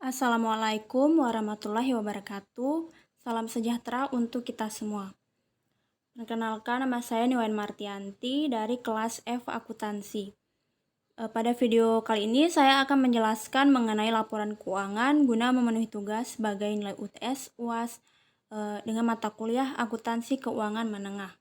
Assalamualaikum warahmatullahi wabarakatuh. Salam sejahtera untuk kita semua. Perkenalkan, nama saya Niwayan Martianti dari kelas F Akuntansi. Pada video kali ini saya akan menjelaskan mengenai laporan keuangan guna memenuhi tugas sebagai nilai UTS UAS dengan mata kuliah Akuntansi Keuangan Menengah.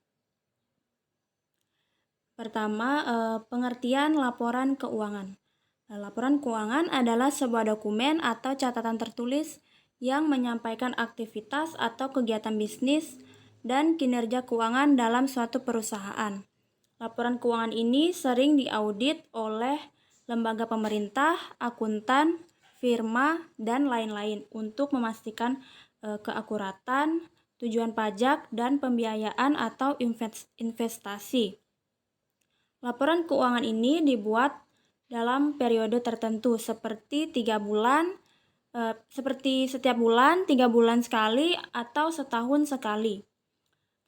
Pertama, pengertian laporan keuangan. Laporan keuangan adalah sebuah dokumen atau catatan tertulis yang menyampaikan aktivitas atau kegiatan bisnis dan kinerja keuangan dalam suatu perusahaan. Laporan keuangan ini sering diaudit oleh lembaga pemerintah, akuntan, firma, dan lain-lain untuk memastikan keakuratan, tujuan pajak, dan pembiayaan atau investasi. Laporan keuangan ini dibuat dalam periode tertentu seperti 3 bulan, seperti setiap bulan, 3 bulan sekali, atau setahun sekali.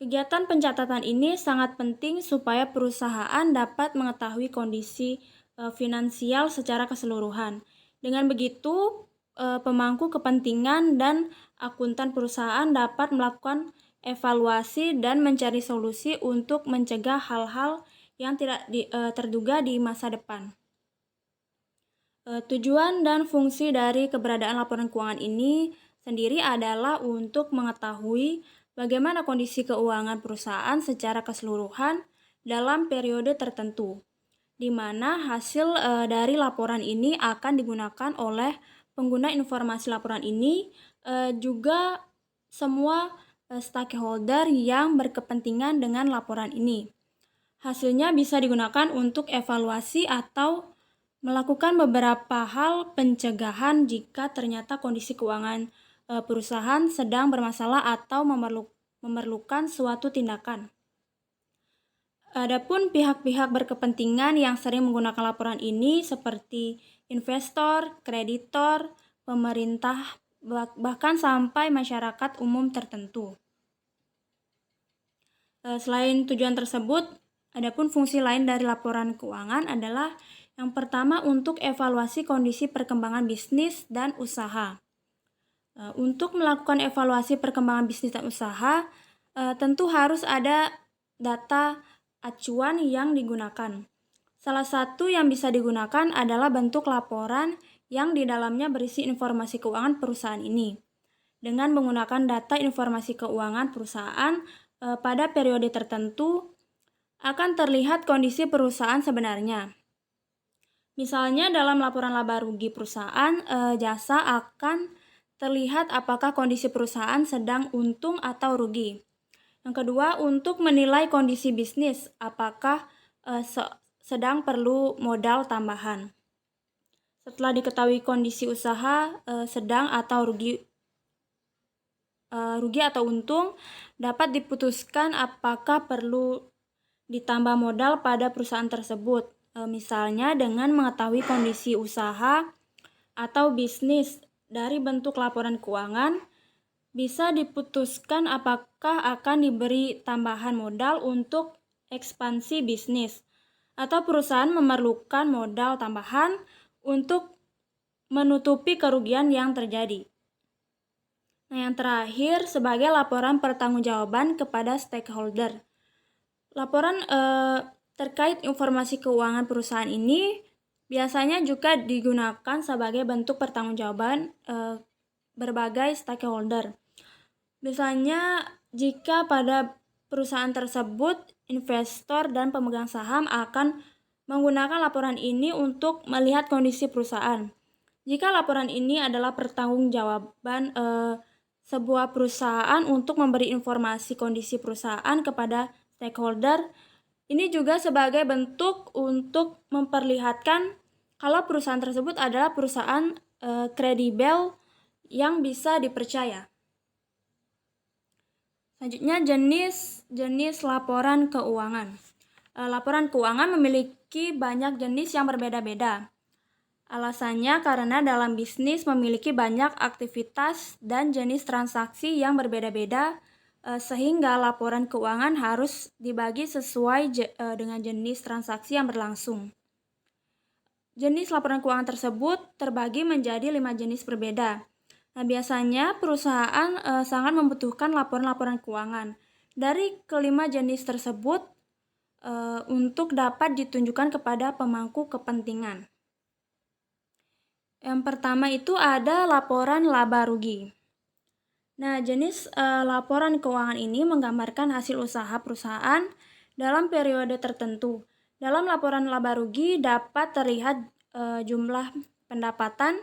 Kegiatan pencatatan ini sangat penting supaya perusahaan dapat mengetahui kondisi finansial secara keseluruhan. Dengan begitu, pemangku kepentingan dan akuntan perusahaan dapat melakukan evaluasi dan mencari solusi untuk mencegah hal-hal yang tidak terduga di masa depan. Tujuan dan fungsi dari keberadaan laporan keuangan ini sendiri adalah untuk mengetahui bagaimana kondisi keuangan perusahaan secara keseluruhan dalam periode tertentu, di mana hasil dari laporan ini akan digunakan oleh pengguna informasi laporan ini, juga semua stakeholder yang berkepentingan dengan laporan ini. Hasilnya bisa digunakan untuk evaluasi atau melakukan beberapa hal pencegahan jika ternyata kondisi keuangan perusahaan sedang bermasalah atau memerlukan suatu tindakan. Adapun pihak-pihak berkepentingan yang sering menggunakan laporan ini seperti investor, kreditor, pemerintah, bahkan sampai masyarakat umum tertentu. Selain tujuan tersebut, adapun fungsi lain dari laporan keuangan adalah yang pertama untuk evaluasi kondisi perkembangan bisnis dan usaha. Untuk melakukan evaluasi perkembangan bisnis dan usaha, tentu harus ada data acuan yang digunakan. Salah satu yang bisa digunakan adalah bentuk laporan yang di dalamnya berisi informasi keuangan perusahaan ini. Dengan menggunakan data informasi keuangan perusahaan pada periode tertentu, akan terlihat kondisi perusahaan sebenarnya. Misalnya dalam laporan laba rugi perusahaan jasa akan terlihat apakah kondisi perusahaan sedang untung atau rugi. Yang kedua, untuk menilai kondisi bisnis, apakah sedang perlu modal tambahan. Setelah diketahui kondisi usaha sedang atau rugi atau untung, dapat diputuskan apakah perlu ditambah modal pada perusahaan tersebut. Misalnya dengan mengetahui kondisi usaha atau bisnis dari bentuk laporan keuangan, bisa diputuskan apakah akan diberi tambahan modal untuk ekspansi bisnis atau perusahaan memerlukan modal tambahan untuk menutupi kerugian yang terjadi. Nah, yang terakhir sebagai laporan pertanggungjawaban kepada stakeholder. Laporan terkait informasi keuangan perusahaan ini biasanya juga digunakan sebagai bentuk pertanggungjawaban berbagai stakeholder. Misalnya, jika pada perusahaan tersebut investor dan pemegang saham akan menggunakan laporan ini untuk melihat kondisi perusahaan. Jika laporan ini adalah pertanggungjawaban sebuah perusahaan untuk memberi informasi kondisi perusahaan kepada stakeholder, ini juga sebagai bentuk untuk memperlihatkan kalau perusahaan tersebut adalah perusahaan kredibel yang bisa dipercaya. Selanjutnya, jenis laporan keuangan. Laporan keuangan memiliki banyak jenis yang berbeda-beda. Alasannya karena dalam bisnis memiliki banyak aktivitas dan jenis transaksi yang berbeda-beda, sehingga laporan keuangan harus dibagi sesuai dengan jenis transaksi yang berlangsung. Jenis laporan keuangan tersebut terbagi menjadi 5 jenis berbeda. Nah, biasanya perusahaan sangat membutuhkan laporan-laporan keuangan. Dari kelima jenis tersebut untuk dapat ditunjukkan kepada pemangku kepentingan. Yang pertama itu ada laporan laba rugi. Nah, jenis laporan keuangan ini menggambarkan hasil usaha perusahaan dalam periode tertentu. Dalam laporan laba rugi dapat terlihat jumlah pendapatan,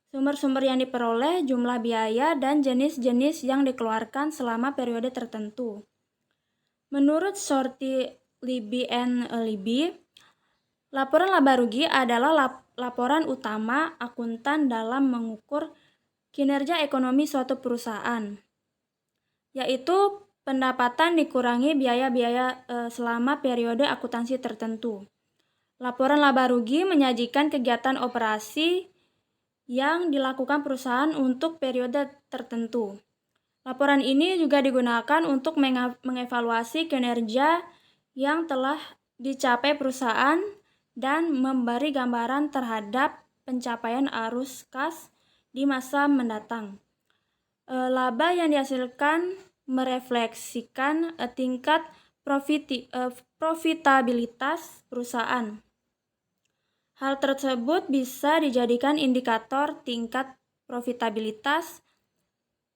sumber-sumber yang diperoleh, jumlah biaya, dan jenis-jenis yang dikeluarkan selama periode tertentu. Menurut Shorty, Libby and Libby, laporan laba rugi adalah laporan utama akuntan dalam mengukur kinerja ekonomi suatu perusahaan, yaitu pendapatan dikurangi biaya-biaya selama periode akuntansi tertentu. Laporan laba rugi menyajikan kegiatan operasi yang dilakukan perusahaan untuk periode tertentu. Laporan ini juga digunakan untuk mengevaluasi kinerja yang telah dicapai perusahaan dan memberi gambaran terhadap pencapaian arus kas di masa mendatang. Laba yang dihasilkan merefleksikan tingkat profitabilitas perusahaan. Hal tersebut bisa dijadikan indikator tingkat profitabilitas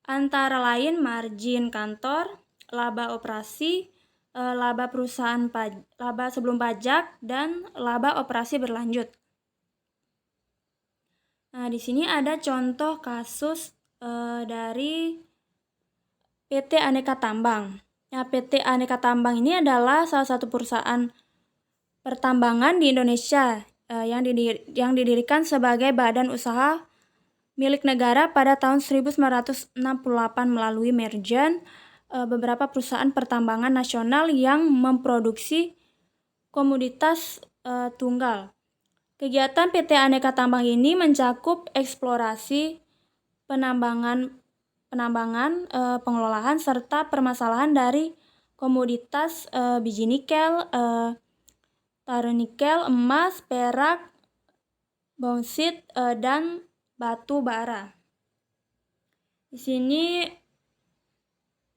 antara lain margin kantor, laba operasi, laba perusahaan, laba sebelum pajak, dan laba operasi berlanjut. Nah, di sini ada contoh kasus dari PT Aneka Tambang. Nah, PT Aneka Tambang ini adalah salah satu perusahaan pertambangan di Indonesia yang didirikan sebagai badan usaha milik negara pada tahun 1968 melalui merger beberapa perusahaan pertambangan nasional yang memproduksi komoditas tunggal. Kegiatan PT Aneka Tambang ini mencakup eksplorasi, penambangan, pengelolaan, serta permasalahan dari komoditas biji nikel, taruh nikel, emas, perak, bauxit, dan batu bara. Di sini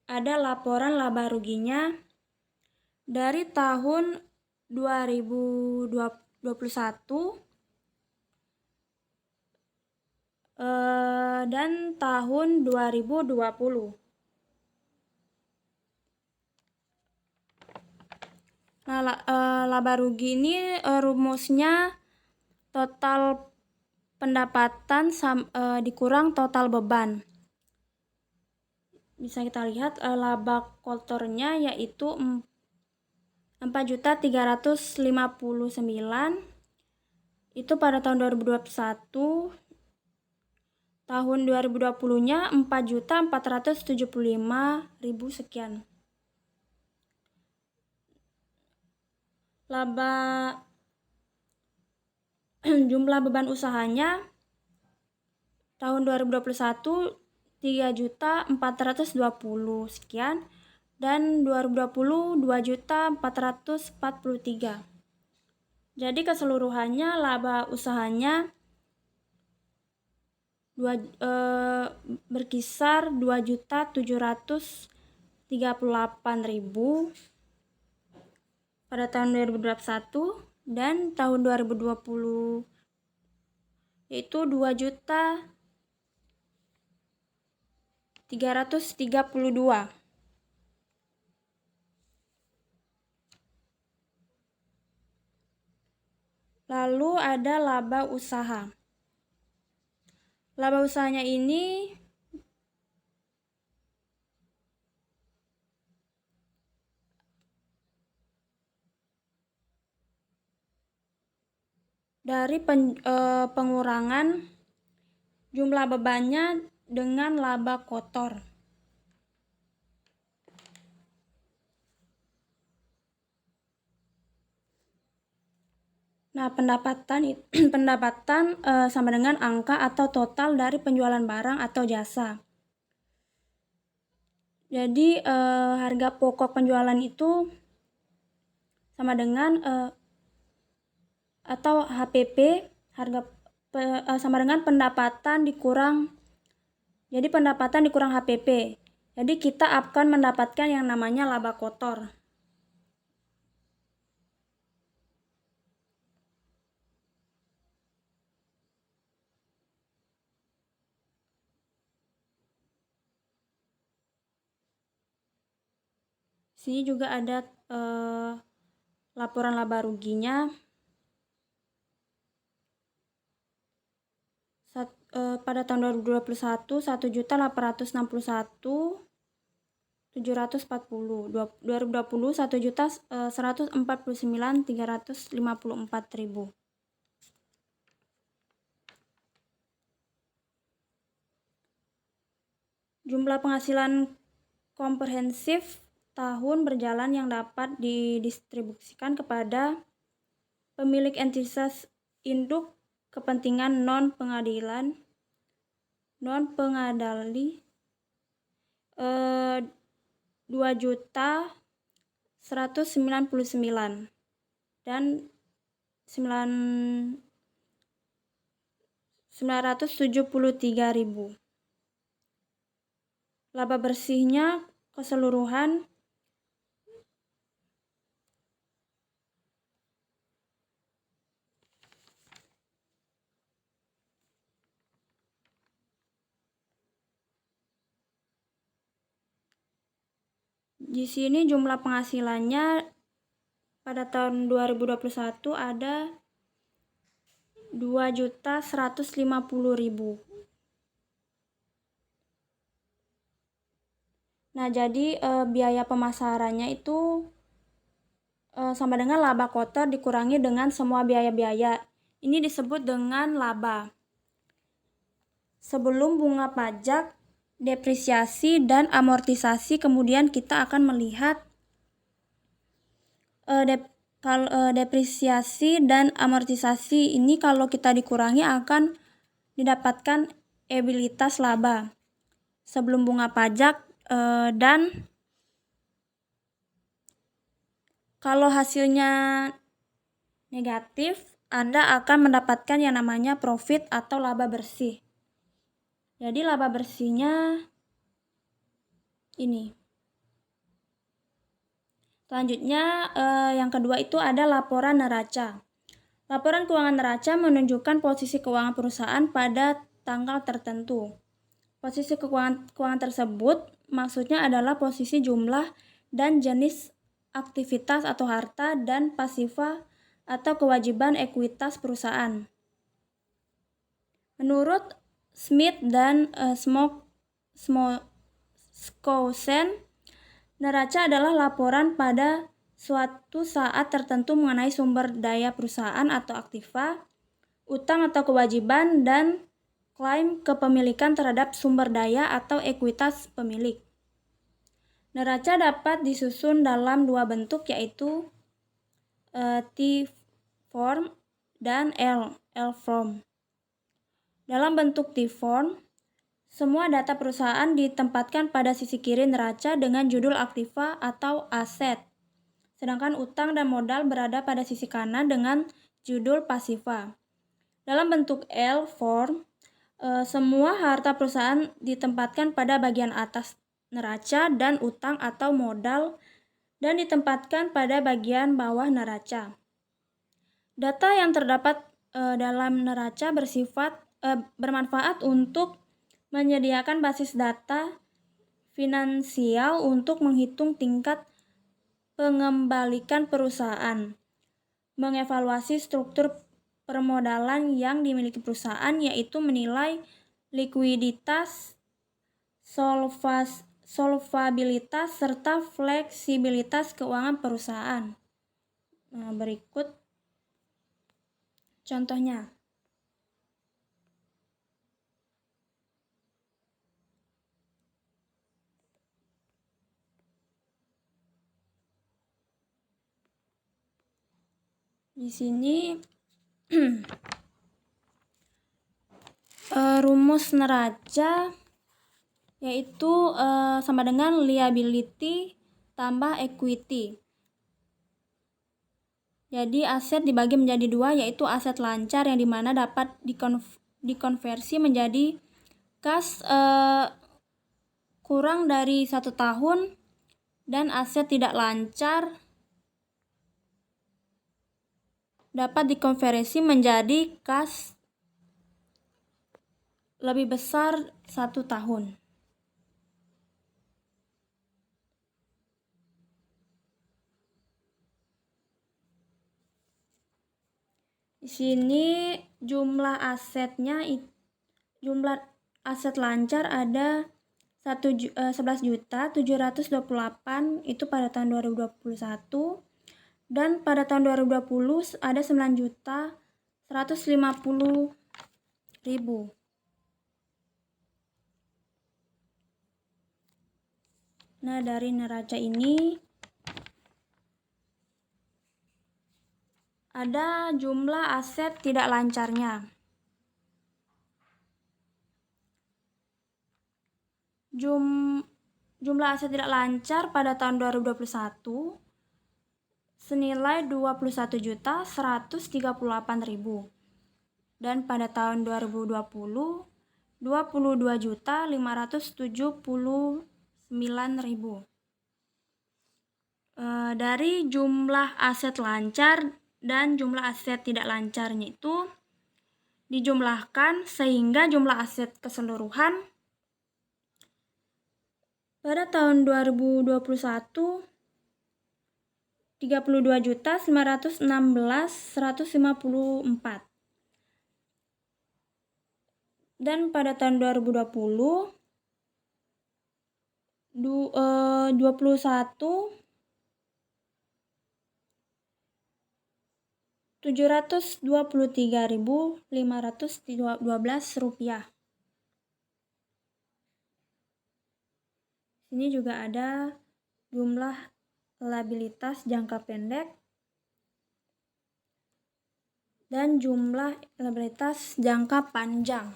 ada laporan laba ruginya dari tahun 2021 dan tahun 2020. Nah, laba rugi ini rumusnya total pendapatan dikurang total beban. Bisa kita lihat laba kotornya yaitu 4.359.000 itu pada tahun 2021. Tahun 2020-nya 4.475.000 sekian. Jumlah beban usahanya tahun 2021 3.420 sekian dan 2020 2.443. Jadi keseluruhannya laba usahanya berkisar 2.738.000 pada tahun 2021 dan tahun 2020 yaitu 2.332. Lalu ada laba usaha. Laba usahanya ini dari pengurangan jumlah bebannya dengan laba kotor. Nah, pendapatan sama dengan angka atau total dari penjualan barang atau jasa. Jadi harga pokok penjualan itu sama dengan atau HPP, sama dengan pendapatan dikurang, jadi pendapatan dikurang HPP. Jadi kita akan mendapatkan yang namanya laba kotor. Sini juga ada laporan laba ruginya. Pada tahun 2021 1.861.740, 2020 1.149.354.000. Jumlah penghasilan komprehensif tahun berjalan yang dapat didistribusikan kepada pemilik entitas induk kepentingan non-pengadali 2.199 dan 973.000. Laba bersihnya keseluruhan di sini jumlah penghasilannya pada tahun 2021 ada 2.150.000. Nah, jadi biaya pemasarannya itu sama dengan laba kotor dikurangi dengan semua biaya-biaya. Ini disebut dengan laba. Sebelum bunga pajak, depresiasi, dan amortisasi, kemudian kita akan melihat depresiasi dan amortisasi ini kalau kita dikurangi akan didapatkan ekuitas laba sebelum bunga pajak, dan kalau hasilnya negatif, Anda akan mendapatkan yang namanya profit atau laba bersih. Jadi laba bersihnya ini. Selanjutnya yang kedua itu ada laporan neraca. Laporan keuangan neraca menunjukkan posisi keuangan perusahaan pada tanggal tertentu. Posisi keuangan tersebut maksudnya adalah posisi jumlah dan jenis aktivitas atau harta dan pasifa atau kewajiban ekuitas perusahaan. Menurut Smith dan Skousen, neraca adalah laporan pada suatu saat tertentu mengenai sumber daya perusahaan atau aktiva, utang atau kewajiban, dan klaim kepemilikan terhadap sumber daya atau ekuitas pemilik. Neraca dapat disusun dalam dua bentuk, yaitu T-form dan L-form. Dalam bentuk T-form, semua data perusahaan ditempatkan pada sisi kiri neraca dengan judul aktiva atau aset, sedangkan utang dan modal berada pada sisi kanan dengan judul pasifa. Dalam bentuk L-form, semua harta perusahaan ditempatkan pada bagian atas neraca dan utang atau modal dan ditempatkan pada bagian bawah neraca. Data yang terdapat dalam neraca bermanfaat untuk menyediakan basis data finansial untuk menghitung tingkat pengembalikan perusahaan, mengevaluasi struktur permodalan yang dimiliki perusahaan, yaitu menilai likuiditas, solvabilitas, serta fleksibilitas keuangan perusahaan. Nah, berikut contohnya. Di sini rumus neraca yaitu sama dengan liability tambah equity. Jadi aset dibagi menjadi dua, yaitu aset lancar yang dimana dapat dikonversi menjadi kas kurang dari 1 tahun, dan aset tidak lancar dapat dikonversi menjadi kas lebih besar 1 tahun. Di sini jumlah aset lancar ada 11.728 itu pada tahun 2021, dan pada tahun 2020 ada 9.150.000. Nah, dari neraca ini ada jumlah aset tidak lancarnya. Jumlah aset tidak lancar pada tahun 2021 senilai 21.138.000, dan pada tahun 2020 22.579.000. Dari jumlah aset lancar dan jumlah aset tidak lancarnya itu dijumlahkan sehingga jumlah aset keseluruhan pada tahun 2021 32.916.154, dan pada tahun 2020 21.723.512 rupiah. Ini juga ada jumlah liabilitas jangka pendek dan jumlah liabilitas jangka panjang.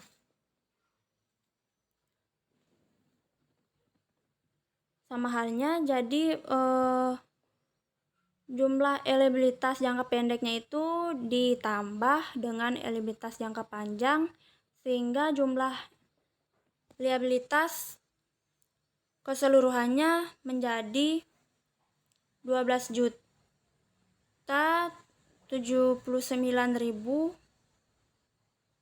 Sama halnya, jadi jumlah liabilitas jangka pendeknya itu ditambah dengan liabilitas jangka panjang sehingga jumlah liabilitas keseluruhannya menjadi 12.079.000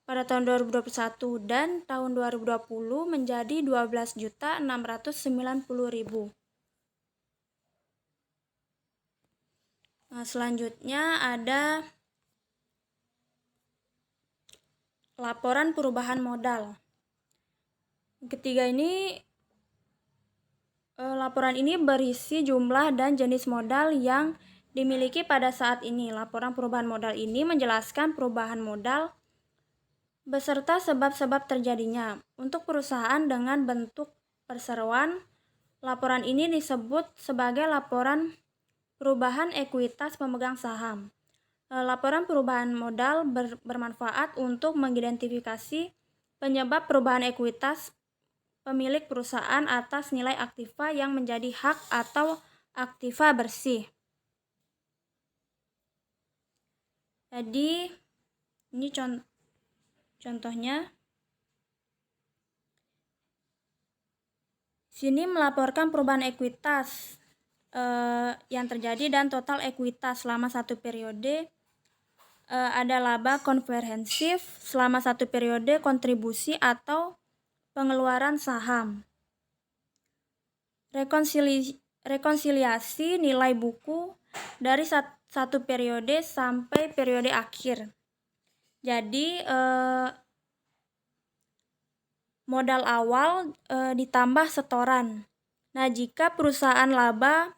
pada tahun 2021, dan tahun 2020 menjadi 12.690.000. Nah, selanjutnya ada laporan perubahan modal. Ketiga ini, laporan ini berisi jumlah dan jenis modal yang dimiliki pada saat ini. Laporan perubahan modal ini menjelaskan perubahan modal beserta sebab-sebab terjadinya. Untuk perusahaan dengan bentuk perseroan, laporan ini disebut sebagai laporan perubahan ekuitas pemegang saham. Laporan perubahan modal bermanfaat untuk mengidentifikasi penyebab perubahan ekuitas pemilik perusahaan atas nilai aktiva yang menjadi hak atau aktiva bersih. Jadi, ini contohnya. Sini melaporkan perubahan ekuitas yang terjadi dan total ekuitas selama satu periode. Ada laba konverhensif selama satu periode, kontribusi atau pengeluaran saham. Rekonsiliasi nilai buku dari satu periode sampai periode akhir. Jadi modal awal ditambah setoran. Nah, jika perusahaan laba,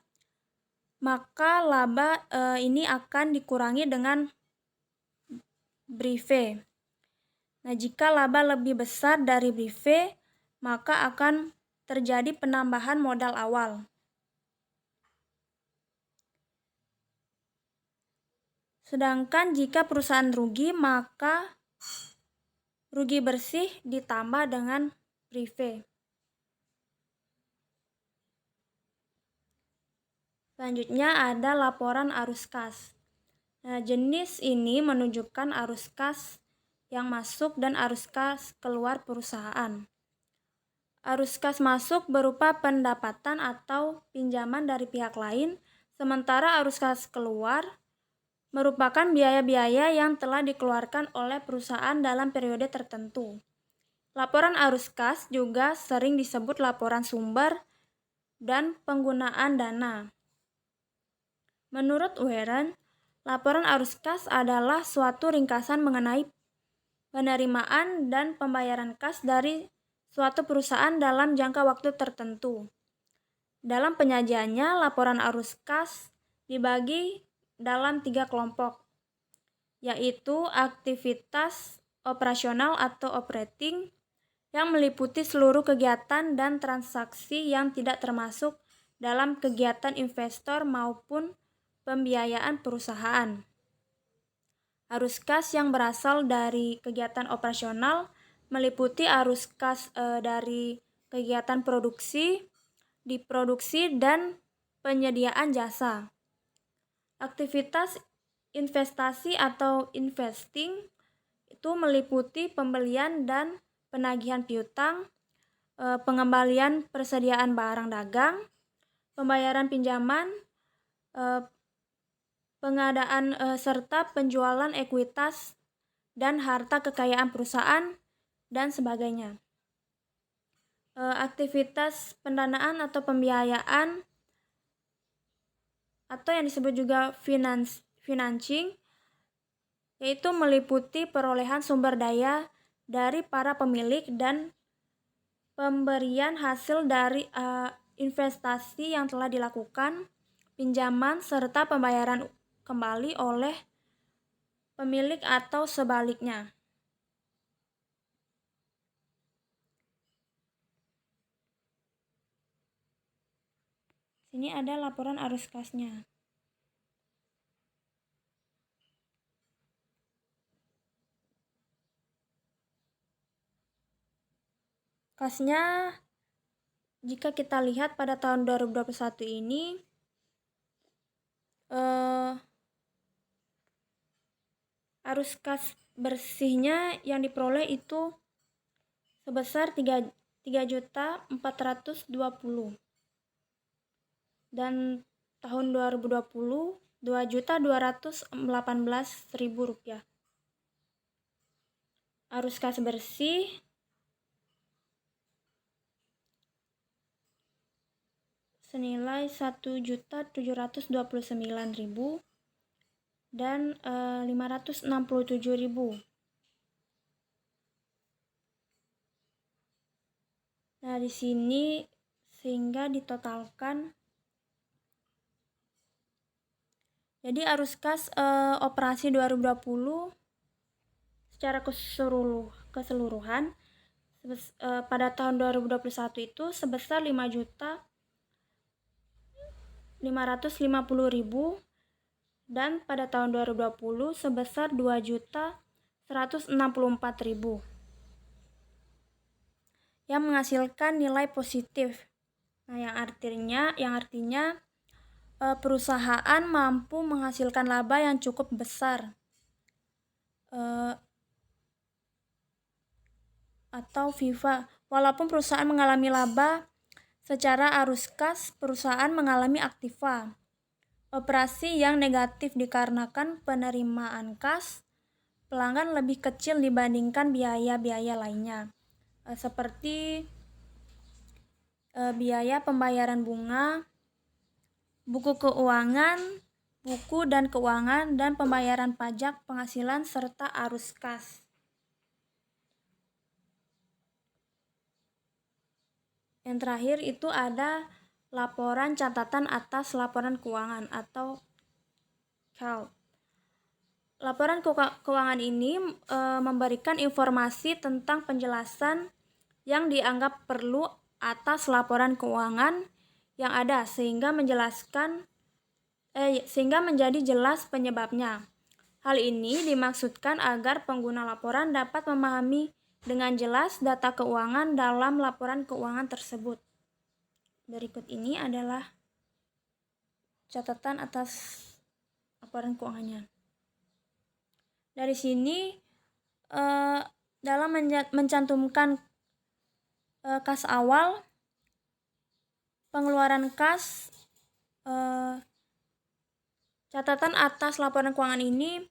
maka laba ini akan dikurangi dengan brive. Nah, jika laba lebih besar dari brive, maka akan terjadi penambahan modal awal. Sedangkan jika perusahaan rugi, maka rugi bersih ditambah dengan brive. Selanjutnya ada laporan arus kas. Nah, jenis ini menunjukkan arus kas yang masuk dan arus kas keluar perusahaan. Arus kas masuk berupa pendapatan atau pinjaman dari pihak lain, sementara arus kas keluar merupakan biaya-biaya yang telah dikeluarkan oleh perusahaan dalam periode tertentu. Laporan arus kas juga sering disebut laporan sumber dan penggunaan dana. Menurut Warren, laporan arus kas adalah suatu ringkasan mengenai penerimaan dan pembayaran kas dari suatu perusahaan dalam jangka waktu tertentu. Dalam penyajiannya, laporan arus kas dibagi dalam 3 kelompok, yaitu aktivitas operasional atau operating, yang meliputi seluruh kegiatan dan transaksi yang tidak termasuk dalam kegiatan investor maupun pembiayaan perusahaan. Arus kas yang berasal dari kegiatan operasional meliputi arus kas dari kegiatan produksi, diproduksi, dan penyediaan jasa. Aktivitas investasi atau investing itu meliputi pembelian dan penagihan piutang, pengembalian persediaan barang dagang, pembayaran pinjaman, pengadaan serta penjualan ekuitas dan harta kekayaan perusahaan, dan sebagainya. Aktivitas pendanaan atau pembiayaan atau yang disebut juga financing, yaitu meliputi perolehan sumber daya dari para pemilik dan pemberian hasil dari investasi yang telah dilakukan, pinjaman, serta pembayaran kembali oleh pemilik atau sebaliknya. Sini ada laporan arus kasnya. Kasnya, jika kita lihat pada tahun 2021 ini, arus kas bersihnya yang diperoleh itu sebesar 3.420.000, dan tahun 2020 2.218.000 rupiah. Arus kas bersih senilai 1.729.000 dan 567.000. Nah, di sini sehingga ditotalkan. Jadi arus kas operasi 2020 secara keseluruhan pada tahun 2021 itu sebesar 5.550.000 dan pada tahun 2020 sebesar 2.164.000, yang menghasilkan nilai positif. Nah, yang artinya perusahaan mampu menghasilkan laba yang cukup besar, atau FIFA. Walaupun perusahaan mengalami laba secara arus kas, perusahaan mengalami aktiva operasi yang negatif dikarenakan penerimaan kas pelanggan lebih kecil dibandingkan biaya-biaya lainnya, seperti biaya pembayaran bunga, buku keuangan, buku dan keuangan, dan pembayaran pajak penghasilan, serta arus kas. Yang terakhir itu ada laporan catatan atas laporan keuangan atau CAL. Laporan keuangan ini memberikan informasi tentang penjelasan yang dianggap perlu atas laporan keuangan yang ada sehingga menjadi jelas penyebabnya. Hal ini dimaksudkan agar pengguna laporan dapat memahami dengan jelas data keuangan dalam laporan keuangan tersebut. Berikut ini adalah catatan atas laporan keuangannya. dari sini dalam mencantumkan kas awal, pengeluaran kas, catatan atas laporan keuangan ini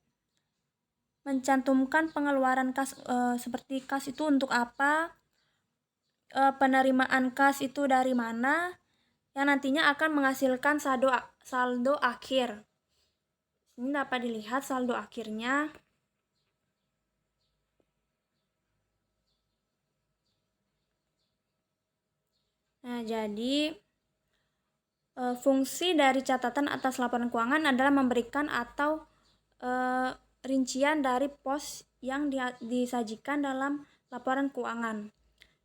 mencantumkan pengeluaran kas, seperti kas itu untuk apa, penerimaan kas itu dari mana, yang nantinya akan menghasilkan saldo akhir. Ini dapat dilihat saldo akhirnya. Nah, jadi fungsi dari catatan atas laporan keuangan adalah memberikan atau rincian dari pos yang disajikan dalam laporan keuangan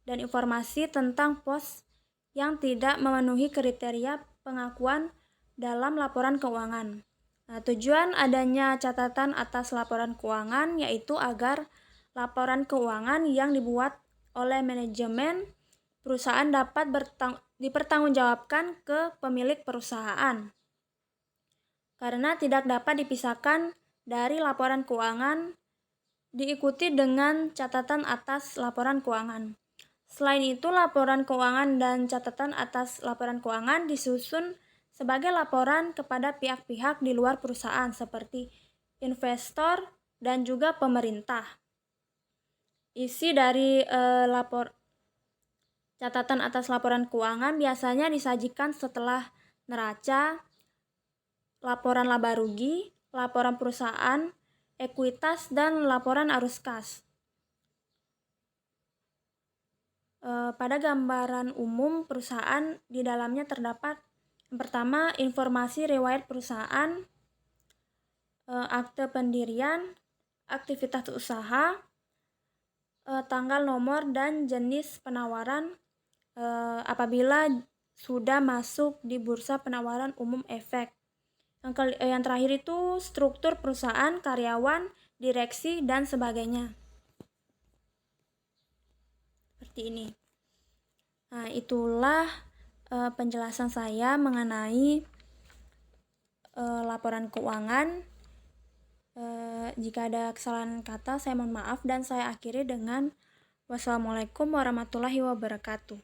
dan informasi tentang pos yang tidak memenuhi kriteria pengakuan dalam laporan keuangan. Nah, tujuan adanya catatan atas laporan keuangan yaitu agar laporan keuangan yang dibuat oleh manajemen perusahaan dapat dipertanggungjawabkan ke pemilik perusahaan, karena tidak dapat dipisahkan dari laporan keuangan, diikuti dengan catatan atas laporan keuangan. Selain itu, laporan keuangan dan catatan atas laporan keuangan disusun sebagai laporan kepada pihak-pihak di luar perusahaan seperti investor dan juga pemerintah. Isi dari catatan atas laporan keuangan biasanya disajikan setelah neraca, laporan laba rugi, laporan perusahaan, ekuitas, dan laporan arus kas. Pada gambaran umum perusahaan, di dalamnya terdapat yang pertama informasi riwayat perusahaan, akte pendirian, aktivitas usaha, tanggal, nomor, dan jenis penawaran apabila sudah masuk di bursa penawaran umum efek. Yang terakhir itu struktur perusahaan, karyawan, direksi, dan sebagainya. Seperti ini. Nah, itulah penjelasan saya mengenai laporan keuangan. Jika ada kesalahan kata, saya mohon maaf, dan saya akhiri dengan wassalamualaikum warahmatullahi wabarakatuh.